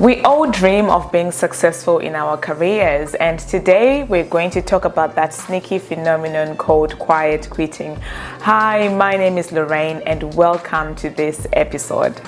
We all dream of being successful in our careers, and today we're going to talk about that sneaky phenomenon called quiet quitting. Hi, my name is Lorraine and welcome to this episode.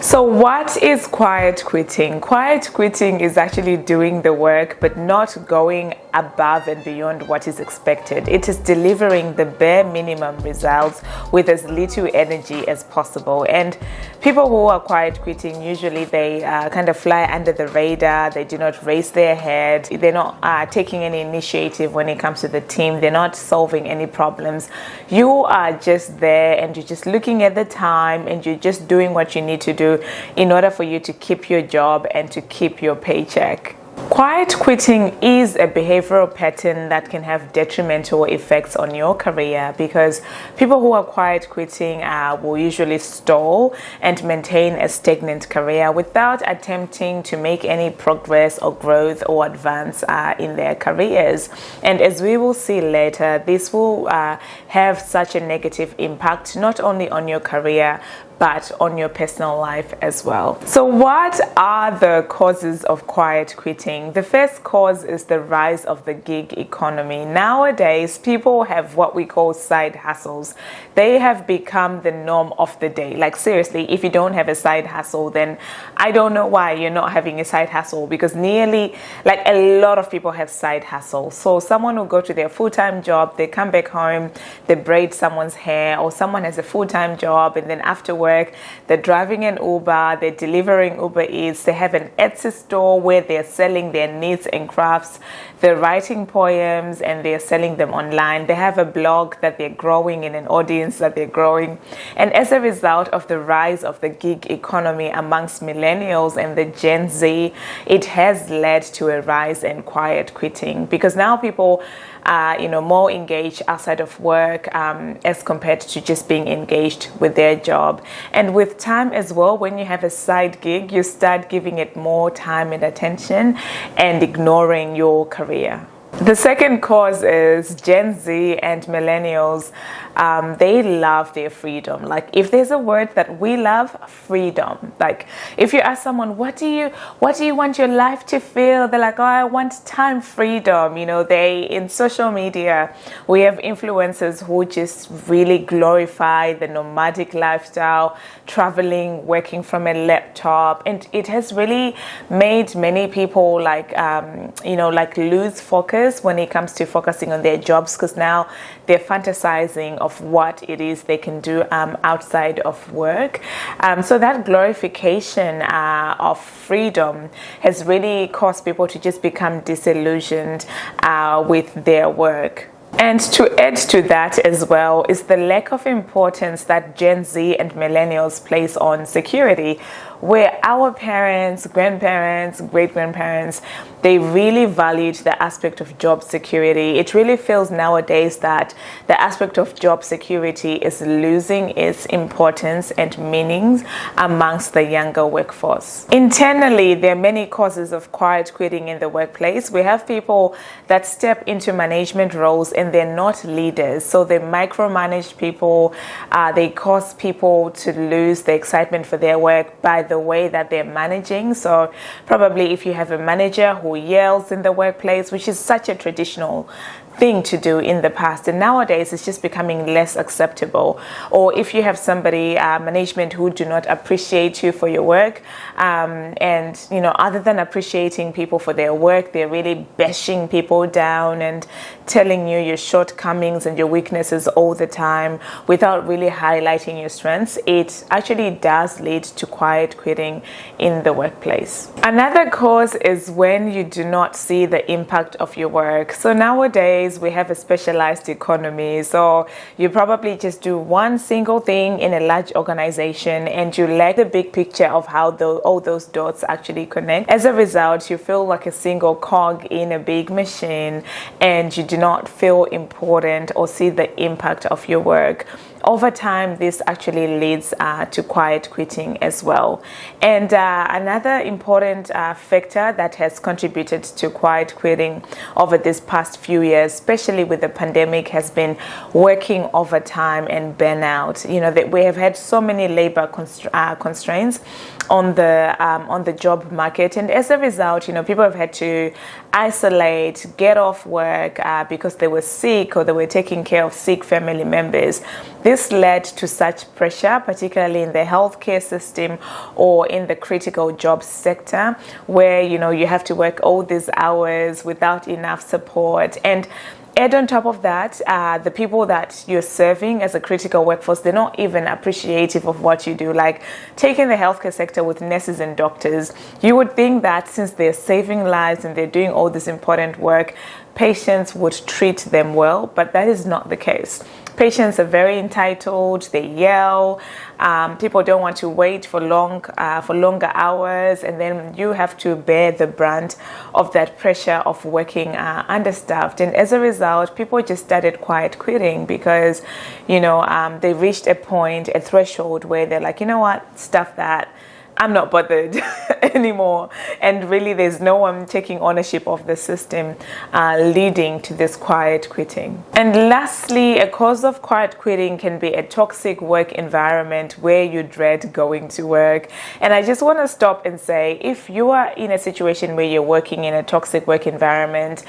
So what is quiet quitting? Quiet quitting is actually doing the work but not going above and beyond what is expected. It is delivering the bare minimum results with as little energy as possible. And people who are quiet quitting, usually they kind of fly under the radar. They do not raise their head. They're not taking any initiative when it comes to the team. They're not solving any problems. You are just there and you're just looking at the time and you're just doing what you need to do in order for you to keep your job and to keep your paycheck. Quiet quitting is a behavioral pattern that can have detrimental effects on your career, because people who are quiet quitting will usually stall and maintain a stagnant career without attempting to make any progress or growth or advance in their careers. And as we will see later, this will have such a negative impact not only on your career but on your personal life as well. So what are the causes of quiet quitting? The first cause is the rise of the gig economy. Nowadays, people have what we call side hustles. They have become the norm of the day. Like seriously, if you don't have a side hustle, then I don't know why you're not having a side hustle, because nearly like a lot of people have side hustles. So someone will go to their full-time job, they come back home, they braid someone's hair, or someone has a full-time job and then afterwards they're driving an Uber, they're delivering Uber Eats, they have an Etsy store where they're selling their knits and crafts, they're writing poems and they're selling them online, they have a blog that they're growing in an audience that they're growing. And as a result of the rise of the gig economy amongst millennials and the Gen Z, it has led to a rise in quiet quitting, because now people more engaged outside of work as compared to just being engaged with their job. And with time as well, when you have a side gig, you start giving it more time and attention and ignoring your career. The second cause is Gen Z and millennials. They love their freedom. Like if there's a word that we love, freedom. Like if you ask someone, what do you want your life to feel? They're like, oh, I want time freedom. In social media, we have influencers who just really glorify the nomadic lifestyle, traveling, working from a laptop. And it has really made many people lose focus when it comes to focusing on their jobs, because now they're fantasizing of what it is they can do outside of work. So that glorification of freedom has really caused people to just become disillusioned with their work. And to add to that as well is the lack of importance that Gen Z and millennials place on security, where our parents, grandparents, great-grandparents, they really valued the aspect of job security. It really feels nowadays that the aspect of job security is losing its importance and meanings amongst the younger workforce. Internally, there are many causes of quiet quitting in the workplace. We have people that step into management roles and they're not leaders. So they micromanage people. They cause people to lose the excitement for their work by the way that they're managing. So probably if you have a manager who yells in the workplace, which is such a traditional thing to do in the past, and nowadays it's just becoming less acceptable. Or if you have somebody management who do not appreciate you for your work, and other than appreciating people for their work, they're really bashing people down and telling you your shortcomings and your weaknesses all the time without really highlighting your strengths. It actually does lead to quiet quitting in the workplace. Another cause is when you do not see the impact of your work. So nowadays we have a specialized economy, so you probably just do one single thing in a large organization and you lack the big picture of how all those dots actually connect. As a result, you feel like a single cog in a big machine and you do not feel important or see the impact of your work. over time, this actually leads to quiet quitting as well. And another important factor that has contributed to quiet quitting over these past few years, especially with the pandemic, has been working overtime and burnout. You know, that we have had so many labor constraints on the job market, and as a result, you know, people have had to isolate, get off work because they were sick or they were taking care of sick family members. This led to such pressure, particularly in the healthcare system or in the critical jobs sector, where, you know, you have to work all these hours without enough support. And add on top of that, the people that you're serving as a critical workforce, they're not even appreciative of what you do. Like taking the healthcare sector with nurses and doctors, you would think that since they're saving lives and they're doing all this important work, patients would treat them well, but that is not the case. Patients are very entitled, they yell, people don't want to wait for longer hours, and then you have to bear the brunt of that pressure of working understaffed. And as a result, people just started quiet quitting because, you know, they reached a threshold where they're like, you know what, stuff that. I'm not bothered anymore. And really, there's no one taking ownership of the system, leading to this quiet quitting. And lastly, a cause of quiet quitting can be a toxic work environment where you dread going to work. And I just want to stop and say, if you are in a situation where you're working in a toxic work environment,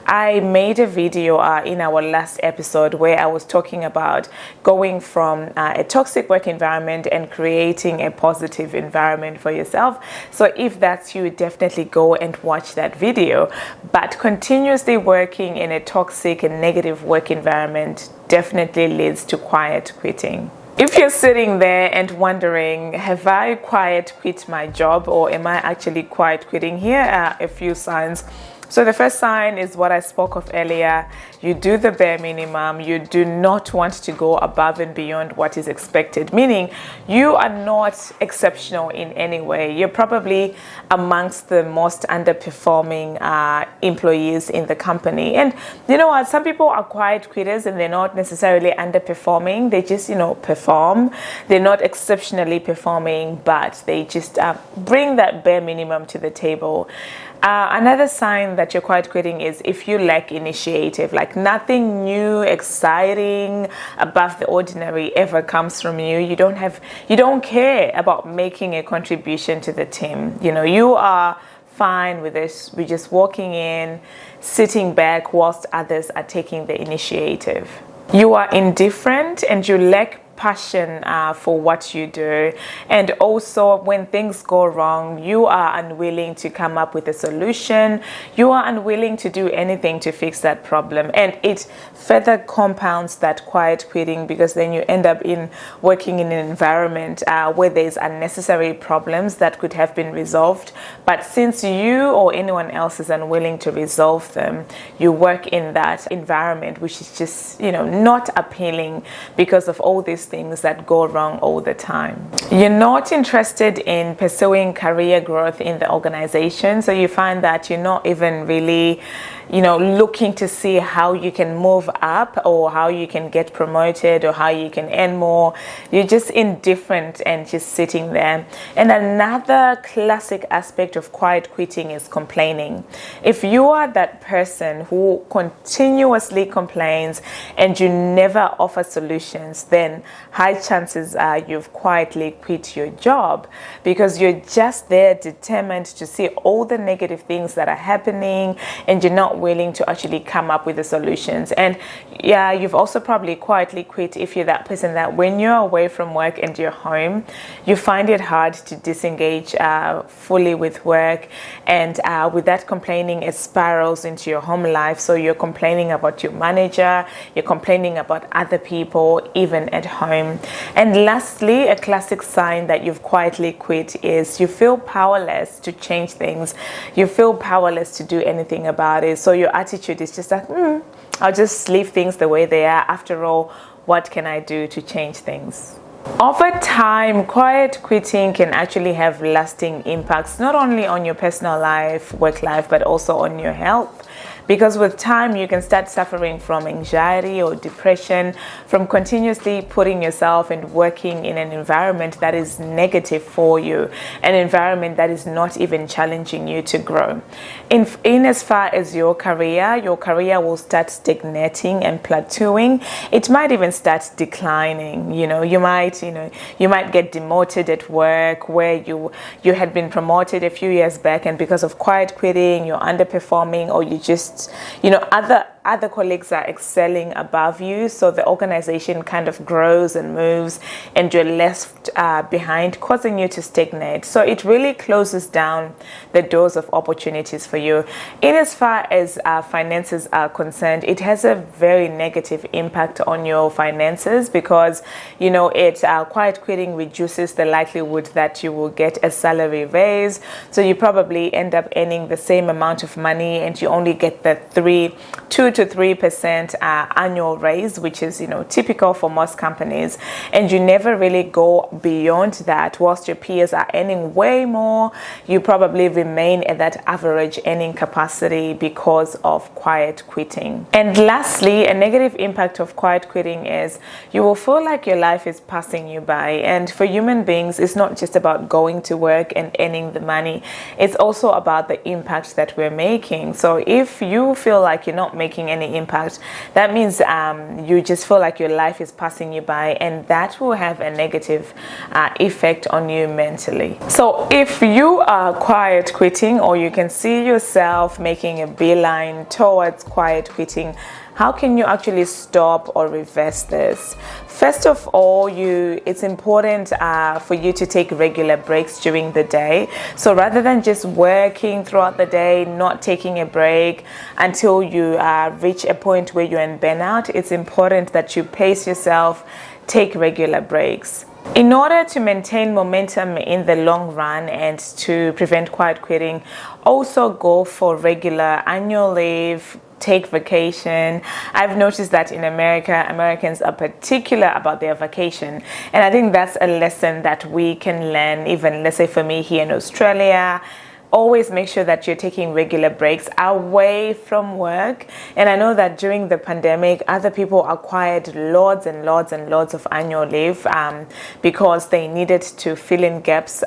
I made a video in our last episode where I was talking about going from a toxic work environment and creating a positive environment for yourself. So if that's you, definitely go and watch that video. But continuously working in a toxic and negative work environment definitely leads to quiet quitting. If you're sitting there and wondering, have I quiet quit my job, or am I actually quiet quitting? Here are a few signs. So the first sign is what I spoke of earlier. You do the bare minimum. You do not want to go above and beyond what is expected, meaning you are not exceptional in any way. You're probably amongst the most underperforming employees in the company. And you know what? Some people are quiet quitters and they're not necessarily underperforming. They just, you know, perform. They're not exceptionally performing, but they just bring that bare minimum to the table. Another sign that you're quiet quitting is if you lack initiative, like nothing new, exciting, above the ordinary ever comes from you. You don't care about making a contribution to the team. You know, you are fine with this. We're just walking in, sitting back whilst others are taking the initiative. You are indifferent and you lack passion for what you do, and also when things go wrong, you are unwilling to come up with a solution. You are unwilling to do anything to fix that problem, and it further compounds that quiet quitting, because then you end up working in an environment where there's unnecessary problems that could have been resolved, but since you or anyone else is unwilling to resolve them, you work in that environment, which is just, you know, not appealing because of all these things that go wrong all the time. You're not interested in pursuing career growth in the organization, so you find that you're not even really, you know, looking to see how you can move up or how you can get promoted or how you can earn more. You're just indifferent and just sitting there. And another classic aspect of quiet quitting is complaining. If you are that person who continuously complains and you never offer solutions, then high chances are you've quietly quit your job, because you're just there determined to see all the negative things that are happening and you're not willing to actually come up with the solutions. And yeah, you've also probably quietly quit if you're that person that when you're away from work and you're home, you find it hard to disengage fully with work, and with that complaining, it spirals into your home life. So you're complaining about your manager, you're complaining about other people, even at home. And lastly, a classic sign that you've quietly quit is you feel powerless to change things. You feel powerless to do anything about it. So your attitude is just like, I'll just leave things the way they are. After all, what can I do to change things? Over time, quiet quitting can actually have lasting impacts, not only on your personal life, work life, but also on your health. because with time you can start suffering from anxiety or depression from continuously putting yourself and working in an environment that is negative for you, an environment that is not even challenging you to grow. In as far as your career will start stagnating and plateauing. It might even start declining. You might get demoted at work where you had been promoted a few years back, and because of quiet quitting you're underperforming, or you just other colleagues are excelling above you, so the organization kind of grows and moves and you're left behind, causing you to stagnate. So it really closes down the doors of opportunities for you. In as far as finances are concerned, it has a very negative impact on your finances, because quiet quitting reduces the likelihood that you will get a salary raise. So you probably end up earning the same amount of money and you only get the 2 to 3% annual raise, which is typical for most companies, and you never really go beyond that. Whilst your peers are earning way more, you probably remain at that average earning capacity because of quiet quitting. And lastly, a negative impact of quiet quitting is you will feel like your life is passing you by. And for human beings, it's not just about going to work and earning the money, it's also about the impact that we're making. So if you feel like you're not making any impact, that means you just feel like your life is passing you by, and that will have a negative effect on you mentally. So if you are quiet quitting, or you can see yourself making a beeline towards quiet quitting, how can you actually stop or reverse this? First of all, it's important for you to take regular breaks during the day. So rather than just working throughout the day, not taking a break until you reach a point where you're in burnout, it's important that you pace yourself, take regular breaks. In order to maintain momentum in the long run and to prevent quiet quitting, also go for regular annual leave, take vacation. I've noticed that in America, Americans are particular about their vacation. And I think that's a lesson that we can learn, even let's say for me here in Australia. Always make sure that you're taking regular breaks away from work. And I know that during the pandemic, other people acquired loads and loads and loads of annual leave because they needed to fill in gaps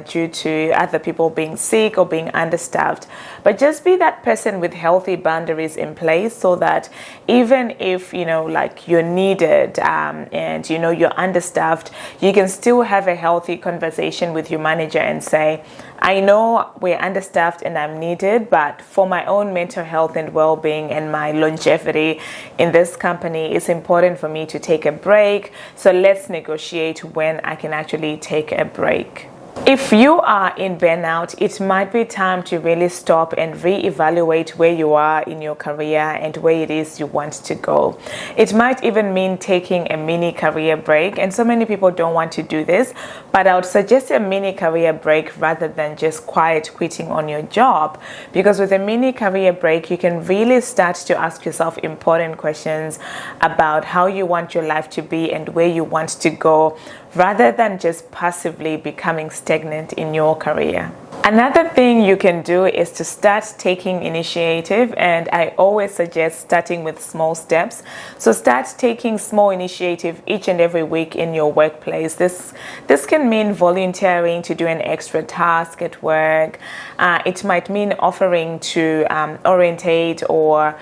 due to other people being sick or being understaffed. But just be that person with healthy boundaries in place, so that even if you're needed and you're understaffed, you can still have a healthy conversation with your manager and say, I know we're understaffed and I'm needed, but for my own mental health and well-being and my longevity in this company, it's important for me to take a break. So let's negotiate when I can actually take a break. If you are in burnout, it might be time to really stop and reevaluate where you are in your career and where it is you want to go. It might even mean taking a mini career break, and so many people don't want to do this, but I would suggest a mini career break rather than just quiet quitting on your job, because with a mini career break, you can really start to ask yourself important questions about how you want your life to be and where you want to go, rather than just passively becoming stagnant in your career. Another thing you can do is to start taking initiative, and I always suggest starting with small steps. So start taking small initiative each and every week in your workplace. This can mean volunteering to do an extra task at work. It might mean offering to orientate or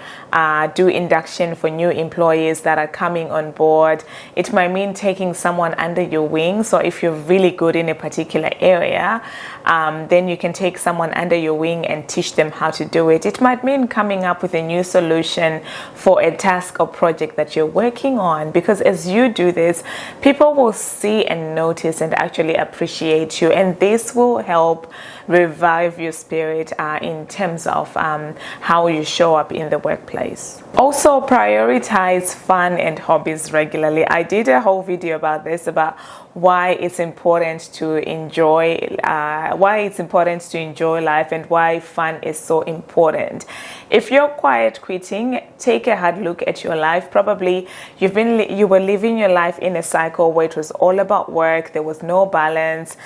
do induction for new employees that are coming on board. It might mean taking someone under your wing. So if you're really good in a particular area, then you can take someone under your wing and teach them how to do it. It might mean coming up with a new solution for a task or project that you're working on, because as you do this, people will see and notice and actually appreciate you, and this will help revive your spirit in terms of how you show up in the workplace. workplace. Also, prioritize fun and hobbies regularly. I did a whole video about this, about why it's important to enjoy life and why fun is so important. If you're quiet quitting, take a hard look at your life. Probably you were living your life in a cycle where it was all about work. There was no balance.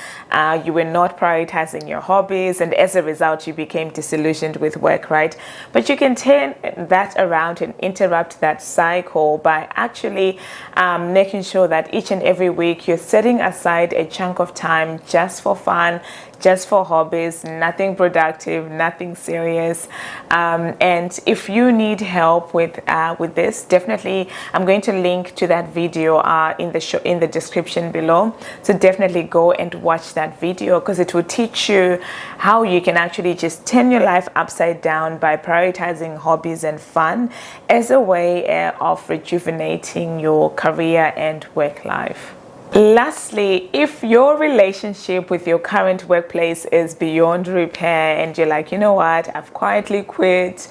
You were not prioritizing your hobbies, and as a result, you became disillusioned with work, right? But you can turn that around and interrupt that cycle by actually making sure that each and every week you're setting aside a chunk of time just for fun, just for hobbies, nothing productive, nothing serious. And if you need help with this, definitely I'm going to link to that video in the description below. So definitely go and watch that video, because it will teach you how you can actually just turn your life upside down by prioritizing hobbies and fun as a way of rejuvenating your career and work life. Lastly, if your relationship with your current workplace is beyond repair and you're like, you know what, I've quietly quit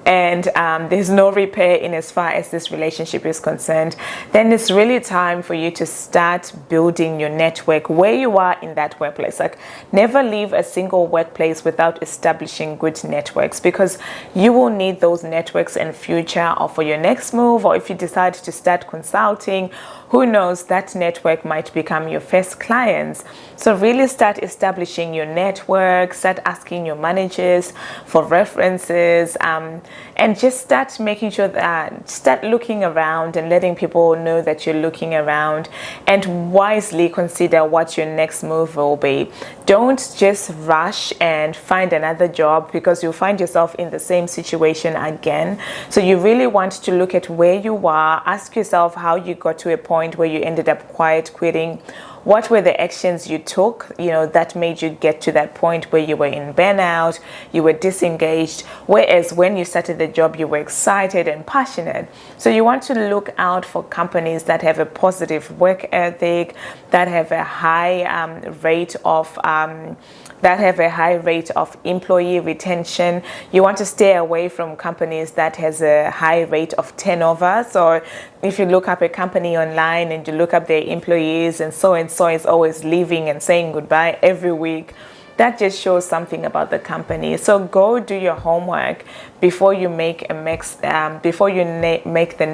and there's no repair in as far as this relationship is concerned, then it's really time for you to start building your network where you are in that workplace. Like, never leave a single workplace without establishing good networks, because you will need those networks in future, or for your next move, or if you decide to start consulting, who knows, that network might become your first clients. So really start establishing your network, start asking your managers for references, and just start making sure that, start looking around and letting people know that you're looking around, and wisely consider what your next move will be. Don't just rush and find another job, because you'll find yourself in the same situation again. So you really want to look at where you are, ask yourself how you got to a point where you ended up quiet quitting. What were the actions you took, that made you get to that point where you were in burnout, you were disengaged, whereas when you started the job, you were excited and passionate. So you want to look out for companies that have a positive work ethic, that have a high rate of employee retention. You want to stay away from companies that has a high rate of turnover. So if you look up a company online and you look up their employees, and so is always leaving and saying goodbye every week, that just shows something about the company. So go do your homework before you make the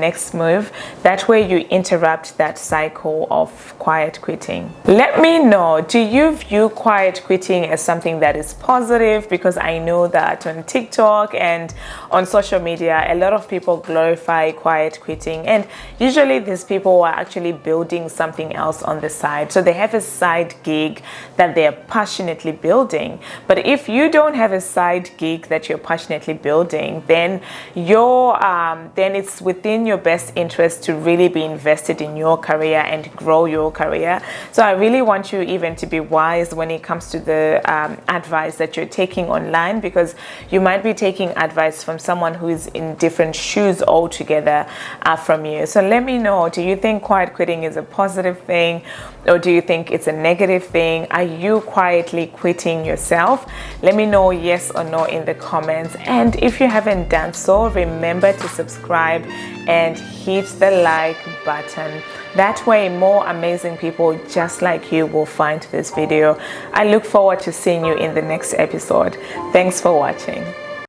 next move. That way you interrupt that cycle of quiet quitting. Let me know, do you view quiet quitting as something that is positive? Because I know that on TikTok and on social media, a lot of people glorify quiet quitting, and usually these people are actually building something else on the side. So they have a side gig that they are passionately building. But if you don't have a side gig that you're passionately building, then it's within your best interest to really be invested in your career and grow your career. So I really want you even to be wise when it comes to the advice that you're taking online, because you might be taking advice from someone who is in different shoes altogether from you. So let me know, do you think quiet quitting is a positive thing, or do you think it's a negative thing? Are you quietly quitting yourself? Let me know yes or no in the comments. And if you haven't done so, remember to subscribe and hit the like button. That way more amazing people just like you will find this video. I look forward to seeing you in the next episode. Thanks for watching.